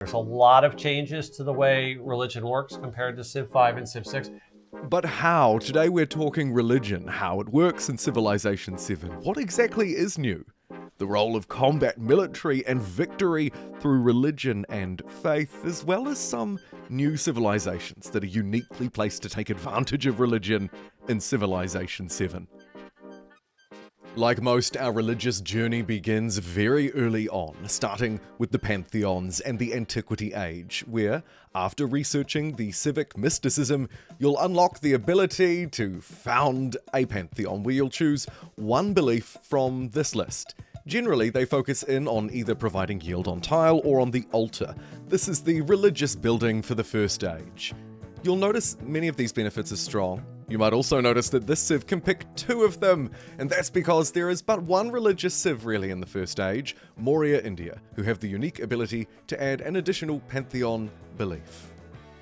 There's a lot of changes to the way religion works compared to Civ 5 and Civ 6. But how? Today we're talking religion, how it works in Civilization 7. What exactly is new? The role of combat, military, and victory through religion and faith, as well as some new civilizations that are uniquely placed to take advantage of religion in Civilization 7. Like most, our religious journey begins very early on, starting with the Pantheons and the Antiquity age, where, after researching the civic mysticism, you'll unlock the ability to found a Pantheon, where you'll choose one belief from this list. Generally, they focus in on either providing yield on tile or on the altar. This is the religious building for the first age. You'll notice many of these benefits are strong. You might also notice that this civ can pick 2 of them, and that's because there is but one religious civ really in the first age, Moria India, who have the unique ability to add an additional Pantheon belief.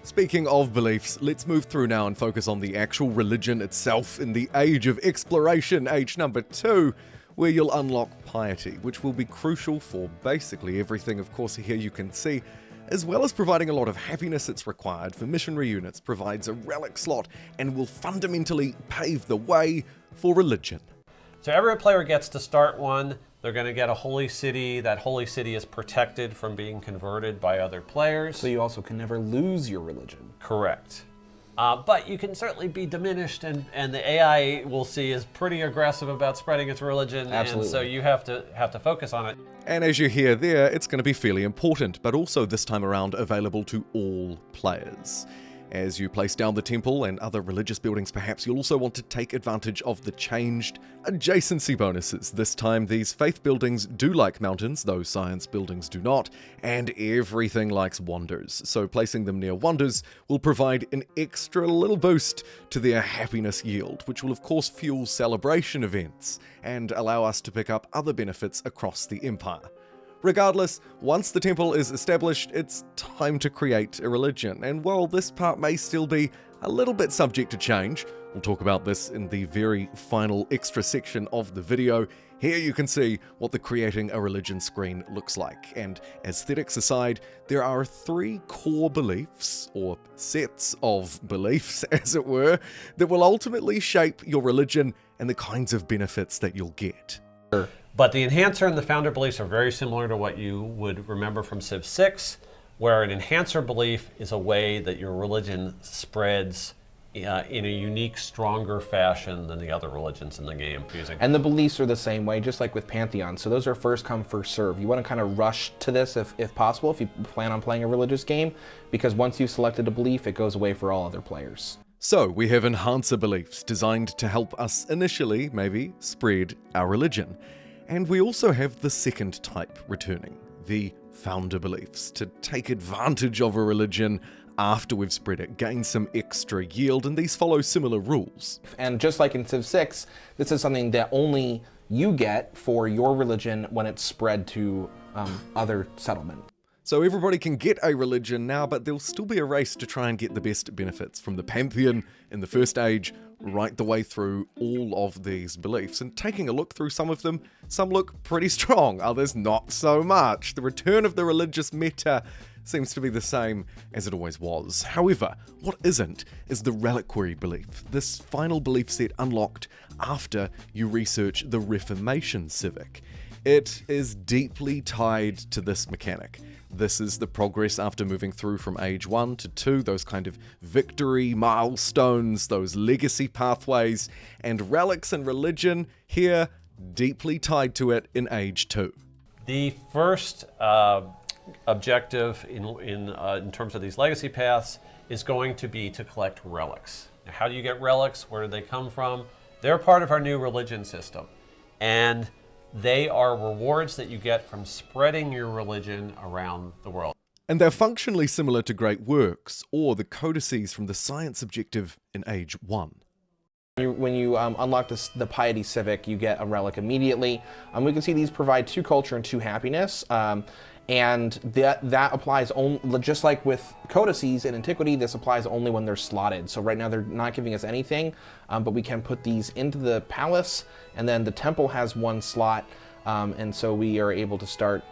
Speaking of beliefs, let's move through now and focus on the actual religion itself in the Age of Exploration, age number 2, where you'll unlock piety, which will be crucial for basically everything. Of course, here you can see, as well as providing a lot of happiness it's required for missionary units, provides a relic slot and will fundamentally pave the way for religion. So every player gets to start one. They're going to get a holy city. That holy city is protected from being converted by other players. So you also can never lose your religion. Correct. But you can certainly be diminished, and the AI we'll see is pretty aggressive about spreading its religion. Absolutely. And so you have to focus on it. And as you hear there, it's going to be fairly important, but also this time around available to all players. As you place down the temple and other religious buildings, perhaps you'll also want to take advantage of the changed adjacency bonuses. This time, these faith buildings do like mountains, though science buildings do not, and everything likes wonders. So placing them near wonders will provide an extra little boost to their happiness yield, which will of course fuel celebration events and allow us to pick up other benefits across the empire. Regardless, once the temple is established, it's time to create a religion, and while this part may still be a little bit subject to change, we'll talk about this in the very final extra section of the video. Here you can see what the creating a religion screen looks like, and aesthetics aside, there are 3 core beliefs, or sets of beliefs as it were, that will ultimately shape your religion and the kinds of benefits that you'll get. But the enhancer and the founder beliefs are very similar to what you would remember from Civ 6, where an enhancer belief is a way that your religion spreads in a unique, stronger fashion than the other religions in the game. And the beliefs are the same way, just like with Pantheon. So those are first come, first serve. You want to kind of rush to this if possible, if you plan on playing a religious game, because once you've selected a belief, it goes away for all other players. So we have enhancer beliefs designed to help us initially, maybe, spread our religion. And we also have the second type returning, the founder beliefs, to take advantage of a religion after we've spread it, gain some extra yield, and these follow similar rules. And just like in Civ 6, this is something that only you get for your religion when it's spread to other settlement. So everybody can get a religion now, but there'll still be a race to try and get the best benefits from the Pantheon in the first age, right the way through all of these beliefs. And taking a look through some of them, some look pretty strong, others not so much. The return of the religious meta seems to be the same as it always was. However, what isn't is the reliquary belief, this final belief set unlocked after you research the Reformation civic. It is deeply tied to this mechanic. This is the progress after moving through from age 1 to 2, those kind of victory milestones, those legacy pathways, and relics and religion here deeply tied to it in age 2. The first objective in terms of these legacy paths is going to be to collect relics. Now, how do you get relics? Where do they come from? They're part of our new religion system, and they are rewards that you get from spreading your religion around the world. And they're functionally similar to great works or the codices from the science objective in age 1. When you unlock the Piety Civic, you get a relic immediately. We can see these provide 2 culture and 2 happiness. And that applies only, just like with codices in Antiquity, this applies only when they're slotted. So right now they're not giving us anything, but we can put these into the palace, and then the temple has 1 slot, and so we are able to start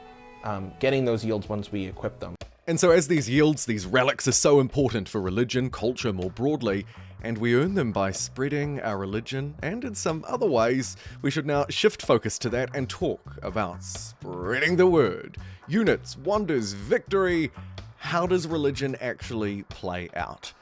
getting those yields once we equip them. And so as these yields, these relics are so important for religion, culture more broadly, and we earn them by spreading our religion, and in some other ways, we should now shift focus to that and talk about spreading the word. Units, wonders, victory. How does religion actually play out?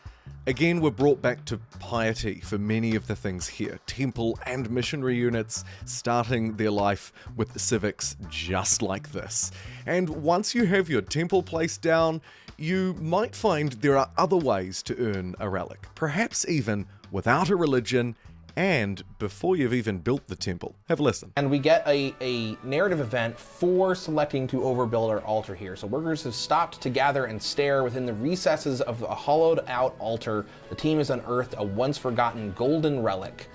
Again, we're brought back to piety for many of the things here. Temple and missionary units starting their life with civics just like this. And once you have your temple placed down, you might find there are other ways to earn a relic, perhaps even without a religion and before you've even built the temple. Have a listen. And we get a narrative event for selecting to overbuild our altar here. So workers have stopped to gather and stare within the recesses of a hollowed out altar. The team has unearthed a once forgotten golden relic.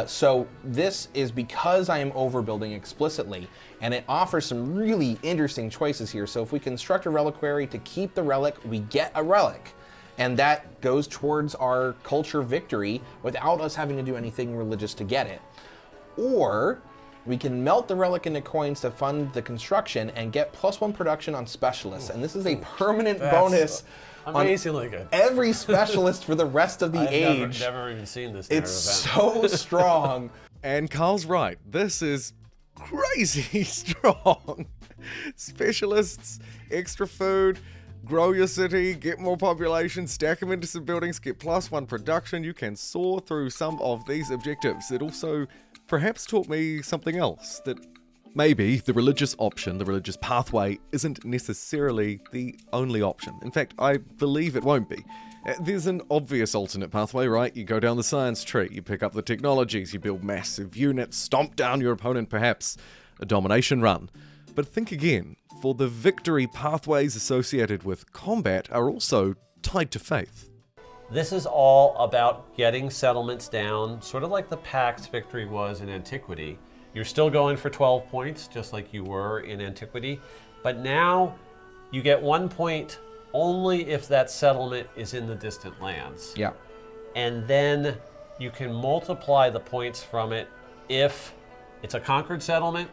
So this is because I am overbuilding explicitly, and it offers some really interesting choices here. So if we construct a reliquary to keep the relic, we get a relic. And that goes towards our culture victory without us having to do anything religious to get it. Or we can melt the relic into coins to fund the construction and get +1 production on specialists. And this is a permanent bonus amazingly good. Every specialist for the rest of the age. I've never even seen this. It's so strong. And Carl's right. This is crazy strong. Specialists, extra food, grow your city, get more population, stack them into some buildings, get +1 production. You can soar through some of these objectives. It also perhaps taught me something else, that maybe the religious option, the religious pathway, isn't necessarily the only option. In fact, I believe it won't be. There's an obvious alternate pathway, right? You go down the science tree, you pick up the technologies, you build massive units, stomp down your opponent, perhaps a domination run. But think again, for the victory, pathways associated with combat are also tied to faith. This is all about getting settlements down, sort of like the Pax victory was in Antiquity. You're still going for 12 points, just like you were in Antiquity, but now you get 1 point only if that settlement is in the distant lands. Yeah. And then you can multiply the points from it if it's a conquered settlement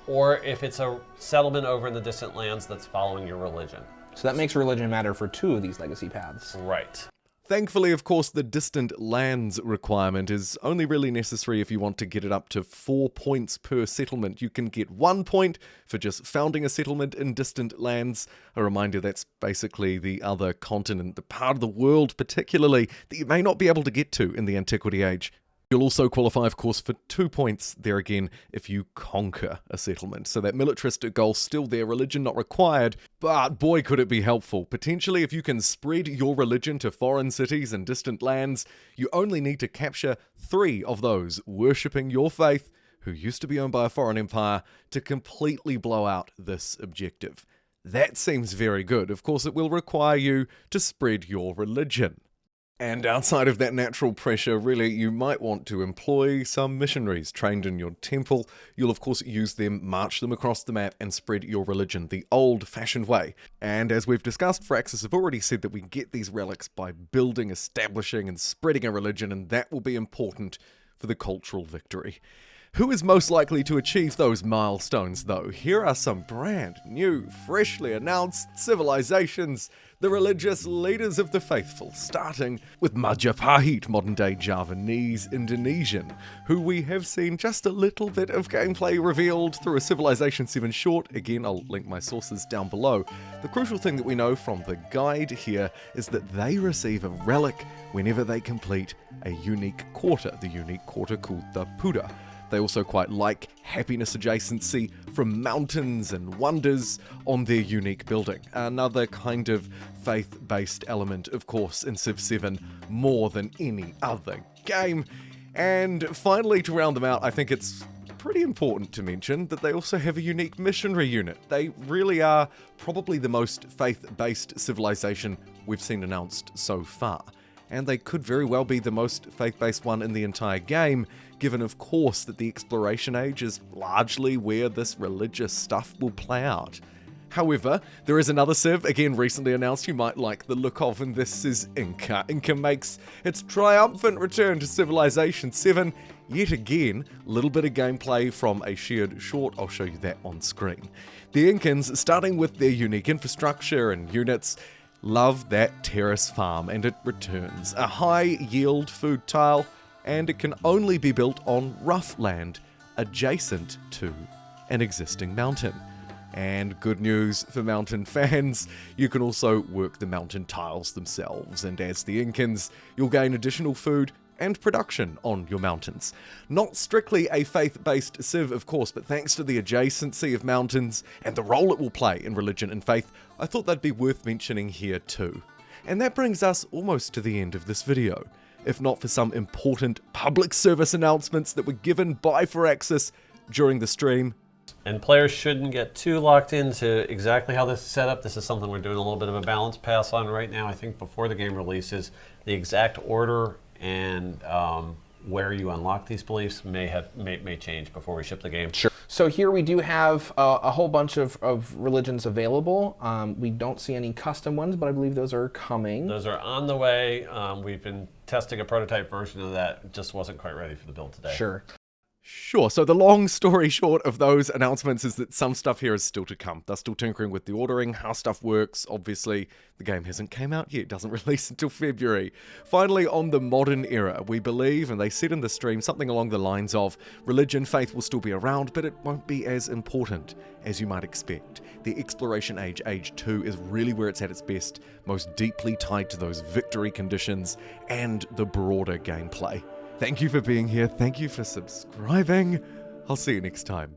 or if it's a settlement over in the distant lands that's following your religion. So that makes religion matter for 2 of these legacy paths. Right. Thankfully, of course, the distant lands requirement is only really necessary if you want to get it up to 4 points per settlement. You can get 1 point for just founding a settlement in distant lands. A reminder, that's basically the other continent, the part of the world particularly that you may not be able to get to in the Antiquity Age. You'll also qualify, of course, for 2 points there again if you conquer a settlement. So that militaristic goal's still there, religion not required, but boy could it be helpful. Potentially if you can spread your religion to foreign cities and distant lands, you only need to capture 3 of those worshipping your faith who used to be owned by a foreign empire to completely blow out this objective. That seems very good. Of course, it will require you to spread your religion. And outside of that natural pressure, really, you might want to employ some missionaries trained in your temple. You'll of course use them, march them across the map, and spread your religion the old-fashioned way. And as we've discussed, Firaxis have already said that we get these relics by building, establishing, and spreading a religion, and that will be important for the cultural victory. Who is most likely to achieve those milestones, though? Here are some brand new, freshly announced civilizations, the religious leaders of the faithful, starting with Majapahit, modern-day Javanese Indonesian, who we have seen just a little bit of gameplay revealed through a Civilization 7 short. Again, I'll link my sources down below. The crucial thing that we know from the guide here is that they receive a relic whenever they complete a unique quarter, the unique quarter called the Puda. They also quite like happiness adjacency from mountains and wonders on their unique building. Another kind of faith-based element, of course, in Civ 7 more than any other game. And finally, to round them out, I think it's pretty important to mention that they also have a unique missionary unit. They really are probably the most faith-based civilization we've seen announced so far. And they could very well be the most faith-based one in the entire game, given of course that the exploration age is largely where this religious stuff will play out. However, there is another Civ, again recently announced you might like the look of, and this is Inca. Inca makes its triumphant return to Civilization 7. Yet again, a little bit of gameplay from a shared short, I'll show you that on screen. The Incans, starting with their unique infrastructure and units, love that terrace farm, and it returns. A high-yield food tile, and it can only be built on rough land adjacent to an existing mountain. And good news for mountain fans, you can also work the mountain tiles themselves, and as the Incans, you'll gain additional food and production on your mountains. Not strictly a faith-based Civ, of course, but thanks to the adjacency of mountains and the role it will play in religion and faith, I thought that'd be worth mentioning here too. And that brings us almost to the end of this video, if not for some important public service announcements that were given by Firaxis during the stream. And players shouldn't get too locked into exactly how this is set up. This is something we're doing a little bit of a balance pass on right now. I think before the game releases, the exact order and where you unlock these beliefs may change before we ship the game. Sure. So here we do have a whole bunch of religions available. We don't see any custom ones, but I believe those are coming. Those are on the way. We've been testing a prototype version of that. It just wasn't quite ready for the build today. Sure, so the long story short of those announcements is that some stuff here is still to come. They're still tinkering with the ordering, how stuff works. Obviously, the game hasn't came out yet, doesn't release until February. Finally, on the modern era, we believe, and they said in the stream, something along the lines of, religion, faith will still be around, but it won't be as important as you might expect. The Exploration Age, Age 2, is really where it's at its best, most deeply tied to those victory conditions and the broader gameplay. Thank you for being here, thank you for subscribing, I'll see you next time.